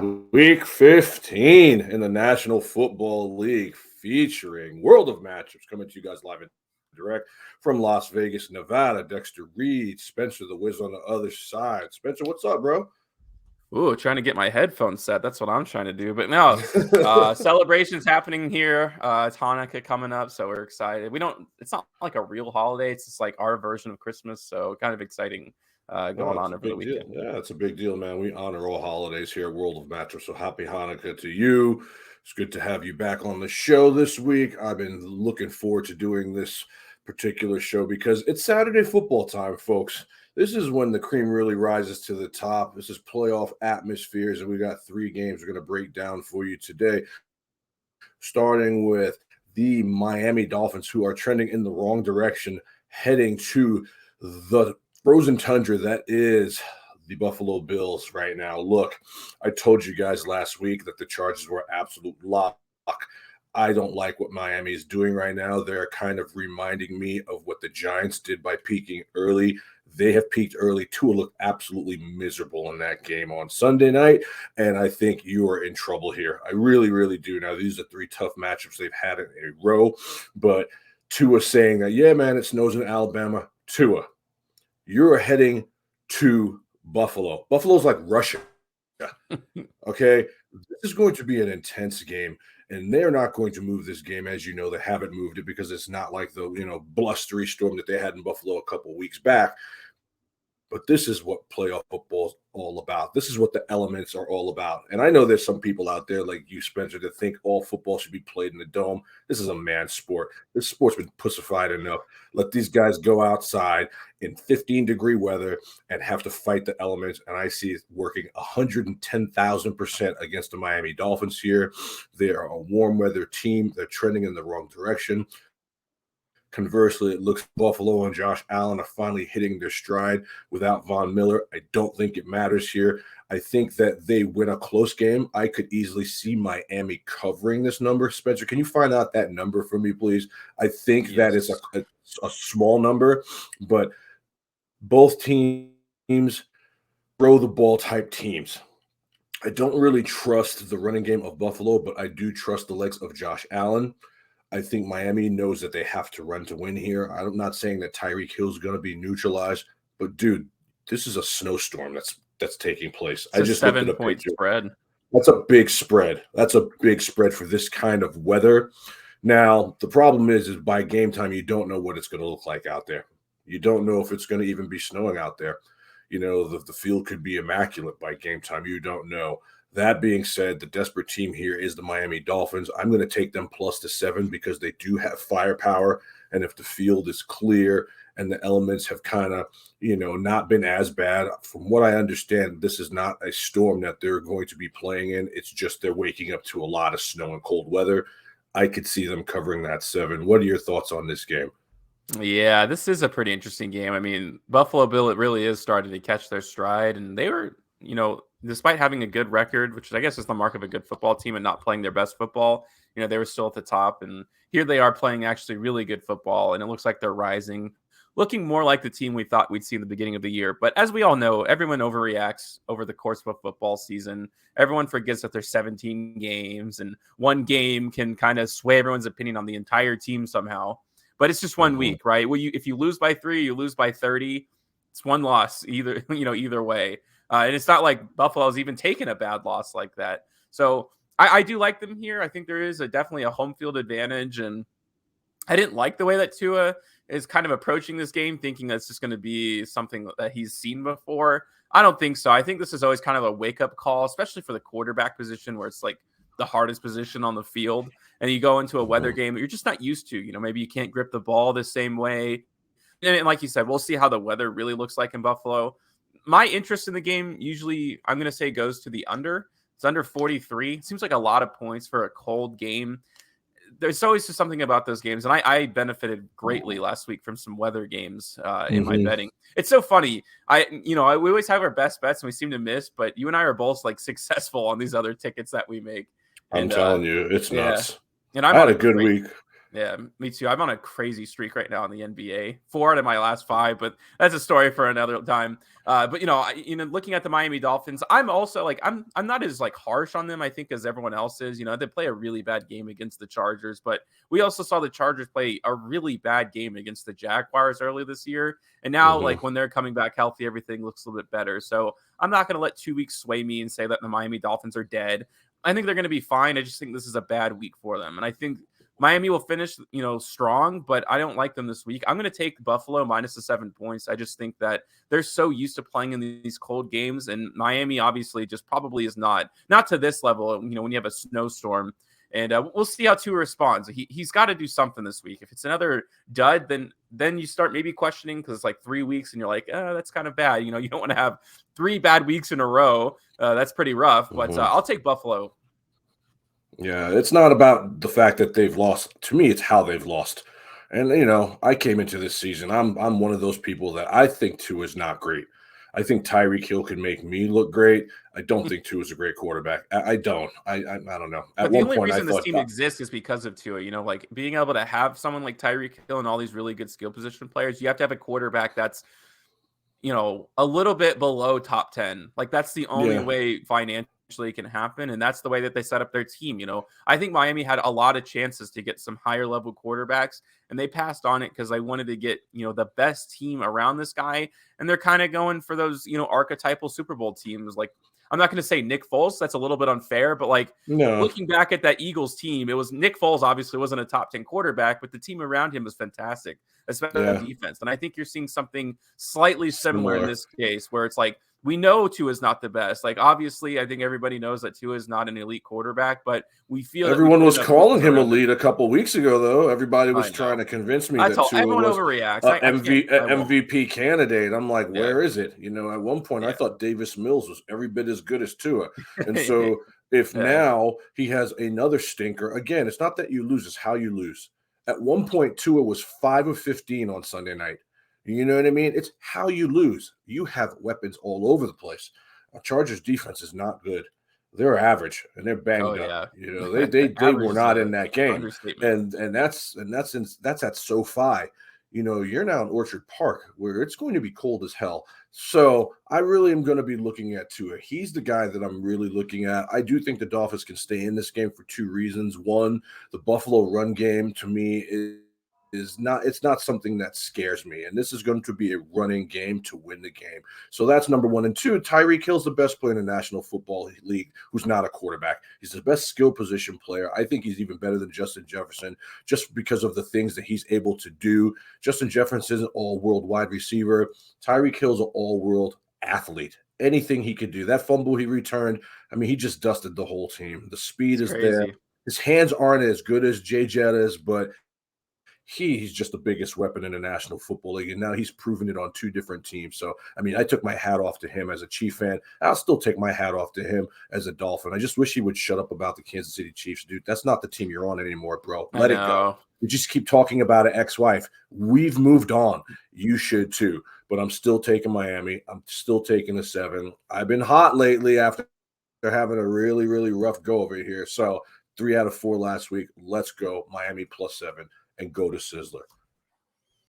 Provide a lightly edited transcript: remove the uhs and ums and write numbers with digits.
Week 15 in the National Football League featuring World of Matchups coming to you guys live and direct from Las Vegas, Nevada. Dexter Reed, Spencer the Wiz on the other side. Spencer, what's up, bro? Ooh, trying to get my headphones set. That's what I'm trying to do. But no, celebrations happening here. It's Hanukkah coming up, so we're excited. It's not like a real holiday. It's just like our version of Christmas. So kind of exciting going on over the weekend. Deal. Yeah, it's a big deal, man. We honor all holidays here at World of Matchups. So happy Hanukkah to you. It's good to have you back on the show this week. I've been looking forward to doing this particular show because it's Saturday football time, folks. This is when the cream really rises to the top. This is playoff atmospheres, and we got 3 games we're going to break down for you today, starting with the Miami Dolphins, who are trending in the wrong direction, heading to the frozen tundra that is the Buffalo Bills right now. Look, I told you guys last week that the Chargers were absolute lock. I don't like what Miami is doing right now. They're kind of reminding me of what the Giants did by peaking early. They have peaked early. Tua looked absolutely miserable in that game on Sunday night, and I think you are in trouble here. I really, really do. Now, these are 3 tough matchups they've had in a row, but Tua saying that, yeah, man, it snows in Alabama. Tua, you're heading to Buffalo. Buffalo's like Russia. Okay? This is going to be an intense game, and they're not going to move this game. As you know, they haven't moved it because it's not like the blustery storm that they had in Buffalo a couple of weeks back. But this is what playoff football is all about. This is what the elements are all about. And I know there's some people out there like you, Spencer, that think all football should be played in the dome. This is a man's sport. This sport's been pussified enough. Let these guys go outside in 15-degree weather and have to fight the elements. And I see it working 110,000% against the Miami Dolphins here. They are a warm weather team. They're trending in the wrong direction. Conversely, it looks Buffalo and Josh Allen are finally hitting their stride without Von Miller. I don't think it matters here. I think that they win a close game. I could easily see Miami covering this number. Spencer, can you find out that number for me, please? I think that is a small number, but both teams throw the ball type teams. I don't really trust the running game of Buffalo, but I do trust the legs of Josh Allen. I think Miami knows that they have to run to win here. I'm not saying that Tyreek Hill is going to be neutralized, but dude, this is a snowstorm that's taking place. It's I just 7-point spread. That's a big spread. That's a big spread for this kind of weather. Now, the problem is by game time, you don't know what it's going to look like out there. You don't know if it's going to even be snowing out there. The field could be immaculate by game time. You don't know. That being said, the desperate team here is the Miami Dolphins. I'm going to take them plus the 7 because they do have firepower. And if the field is clear and the elements have kind of, not been as bad, from what I understand, this is not a storm that they're going to be playing in. It's just they're waking up to a lot of snow and cold weather. I could see them covering that 7. What are your thoughts on this game? Yeah, this is a pretty interesting game. I mean, Buffalo Bill, it really is starting to catch their stride. And they were, despite having a good record, which I guess is the mark of a good football team and not playing their best football, they were still at the top. And here they are playing actually really good football. And it looks like they're rising, looking more like the team we thought we'd see in the beginning of the year. But as we all know, everyone overreacts over the course of a football season. Everyone forgets that there's 17 games and one game can kind of sway everyone's opinion on the entire team somehow. But it's just one week, right? Well, if you lose by 3, you lose by 30. It's one loss either way. And it's not like Buffalo's even taken a bad loss like that. So I do like them here. I think there is definitely a home field advantage. And I didn't like the way that Tua is kind of approaching this game, thinking that's just going to be something that he's seen before. I don't think so. I think this is always kind of a wake-up call, especially for the quarterback position where it's like the hardest position on the field. And you go into a weather game that you're just not used to. Maybe you can't grip the ball the same way. And like you said, we'll see how the weather really looks like in Buffalo. My interest in the game usually, I'm going to say, goes to the under. It's under 43. It seems like a lot of points for a cold game. There's always just something about those games. And I benefited greatly last week from some weather games in my betting. It's so funny. We always have our best bets and we seem to miss, but you and I are both like successful on these other tickets that we make. I'm telling you, it's nuts. And I had a good week. Yeah, me too. I'm on a crazy streak right now in the NBA. 4 out of my last 5, but that's a story for another time. But looking at the Miami Dolphins, I'm also like I'm not as like harsh on them, I think, as everyone else is. They play a really bad game against the Chargers, but we also saw the Chargers play a really bad game against the Jaguars early this year. And now, Hmm. like when they're coming back healthy, everything looks a little bit better. So I'm not gonna let 2 weeks sway me and say that the Miami Dolphins are dead. I think they're gonna be fine. I just think this is a bad week for them. And I think Miami will finish, strong, but I don't like them this week. I'm going to take Buffalo minus the 7 points. I just think that they're so used to playing in these cold games, and Miami obviously just probably is not to this level. When you have a snowstorm, and we'll see how Tua responds. He's got to do something this week. If it's another dud, then you start maybe questioning because it's like 3 weeks, and you're like, that's kind of bad. You don't want to have 3 bad weeks in a row. That's pretty rough. But Hmm. I'll take Buffalo. Yeah, it's not about the fact that they've lost. To me, it's how they've lost. And I came into this season. I'm one of those people that I think Tua is not great. I think Tyreek Hill can make me look great. I don't think Tua is a great quarterback. I don't. I don't know. At But the one only point, I reason this thought, team exists is because of Tua. Like being able to have someone like Tyreek Hill and all these really good skill position players, you have to have a quarterback that's a little bit below top 10. Like that's the only yeah, way financially it can happen. And that's the way that they set up their team. I think Miami had a lot of chances to get some higher level quarterbacks and they passed on it because they wanted to get, the best team around this guy. And they're kind of going for those, archetypal Super Bowl teams. Like, I'm not going to say Nick Foles. That's a little bit unfair, but like no, looking back at that Eagles team, it was Nick Foles obviously wasn't a top 10 quarterback, but the team around him was fantastic, especially on yeah, defense. And I think you're seeing something slightly similar in similar. this case where it's like we know Tua is not the best. Like obviously, I think everybody knows that Tua is not an elite quarterback, but we feel that we Everyone put was enough calling pieces him around him. elite a couple weeks ago, though. Everybody was I trying know. to convince me I that told Tua everyone was overreacts. a I can't. I won't. MVP candidate. I'm like, Yeah. where is it? At one point, I Yeah. thought Davis Mills was every bit as good as Tua. And so, if Yeah. now he has another stinker, again, it's not that you lose, it's how you lose. At one point, Tua was 5 of 15 on Sunday night. You know what I mean? It's how you lose. You have weapons all over the place. Chargers defense is not good. They're average and they're Oh banged up. yeah. They Average were is not a in that game, understatement. and that's at SoFi. You're now in Orchard Park where it's going to be cold as hell. So I really am going to be looking at Tua. He's the guy that I'm really looking at. I do think the Dolphins can stay in this game for 2 reasons. One, the Buffalo run game to me is not it's not something that scares me, and this is going to be a running game to win the game. So that's number one. And two, Tyreek Hill's the best player in the National Football League who's not a quarterback. He's the best skill position player. I think he's even better than Justin Jefferson just because of the things that he's able to do. Justin Jefferson is an all-world wide receiver. Tyreek Hill's an all-world athlete. Anything he could do. That fumble he returned, I mean, he just dusted the whole team. The speed It's is there. crazy. His hands aren't as good as Jay Jett is, but he's just the biggest weapon in the National Football League, and now he's proven it on 2 different teams. So, I mean, I took my hat off to him as a Chief fan. I'll still take my hat off to him as a Dolphin. I just wish he would shut up about the Kansas City Chiefs, dude. That's not the team you're on anymore, bro. I Let it go. know. You just keep talking about an ex-wife. We've moved on. You should too. But I'm still taking Miami. I'm still taking the 7. I've been hot lately after having a really, really rough go over here. So 3 out of 4 last week. Let's go Miami plus 7 and go to Sizzler.